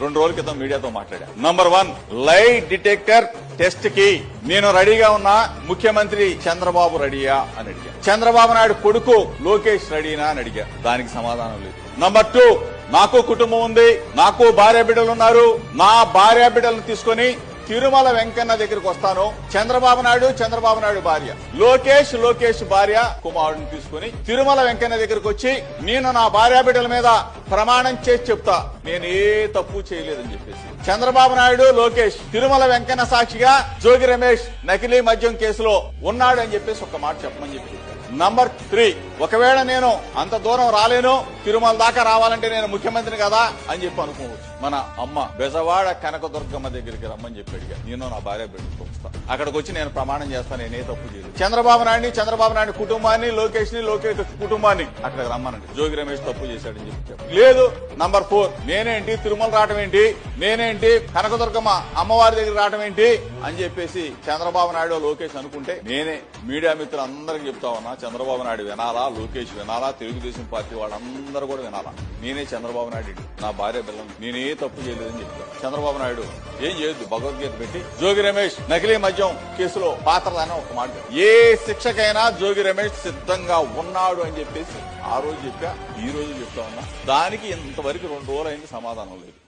2 రోజుల క్రితం మీడియాతో మాట్లాడా. నంబర్ 1 లై డిటెక్టర్ టెస్ట్ కి నేను రెడీగా ఉన్నా, ముఖ్యమంత్రి చంద్రబాబు రెడీయా అని అడిగా. చంద్రబాబు నాయుడు కొడుకు లోకేష్ రెడీనా అని అడిగా. దానికి సమాధానం లేదు. నంబర్ 2 నాకు కుటుంబం ఉంది, నాకు భార్య బిడ్డలు ఉన్నారు, నా భార్య బిడ్డలను తీసుకుని తిరుమల వెంకన్న దగ్గరికి వస్తాను. చంద్రబాబు నాయుడు భార్య లోకేష్ భార్య కుమారుడిని తీసుకుని తిరుమల వెంకన్న దగ్గరికి వచ్చి నేను నా భార్య బిడ్డల మీద ప్రమాణం చేసి చెప్తా నేను ఏ తప్పు చేయలేదని చెప్పేసి చంద్రబాబు నాయుడు లోకేష్ తిరుమల వెంకన్న సాక్షిగా జోగి రమేష్ నకిలీ మద్యం కేసులో ఉన్నాడు అని చెప్పేసి ఒక మాట చెప్పమని చెప్పి. నంబర్ 3 ఒకవేళ నేను అంత దూరం రాలేను, తిరుమల దాకా రావాలంటే నేను ముఖ్యమంత్రిని కదా అని చెప్పి అనుకోవచ్చు. మన అమ్మ బెజవాడ కనకదుర్గమ్మ దగ్గరికి రమ్మని చెప్పి అడిగా. నేను నా భార్య బిడ్డకు వస్తా, అక్కడికి వచ్చి నేను ప్రమాణం చేస్తాను నేనే తప్పు చేయలేదు. చంద్రబాబు నాయుడు కుటుంబాన్ని లోకేష్ కుటుంబాన్ని అక్కడికి రమ్మనండి, జోగి రమేష్ తప్పు చేశాడని చెప్పి లేదు. నంబర్ 4 నేనేంటి తిరుమల రావటం ఏంటి, నేనేంటి కనకదుర్గమ్మ అమ్మవారి దగ్గర రావటం ఏంటి అని చెప్పేసి చంద్రబాబు నాయుడు లోకేష్ అనుకుంటే నేనే మీడియా మిత్రులందరికీ చెప్తా ఉన్నా, చంద్రబాబు నాయుడు వినాలా, లోకేష్ వినాలా, తెలుగుదేశం పార్టీ వాళ్ళందరూ కూడా వినాలా. నేనే చంద్రబాబు నాయుడు నా భార్య పిల్లలు నేనే తప్పు చేయలేదని చెప్తాను. చంద్రబాబు నాయుడు ఏం చేయొద్దు, భగవద్గీత పెట్టి జోగి రమేష్ నకిలీ మద్యం కేసులో పాత్రలని ఒక మాట, ఏ శిక్షకైనా జోగి రమేష్ సిద్ధంగా ఉన్నాడు అని చెప్పేసి ఆ రోజు చెప్పా, ఈ రోజు చెప్తా ఉన్నా. దానికి ఇంతవరకు 2 రోజులు అయింది, సమాధానం లేదు.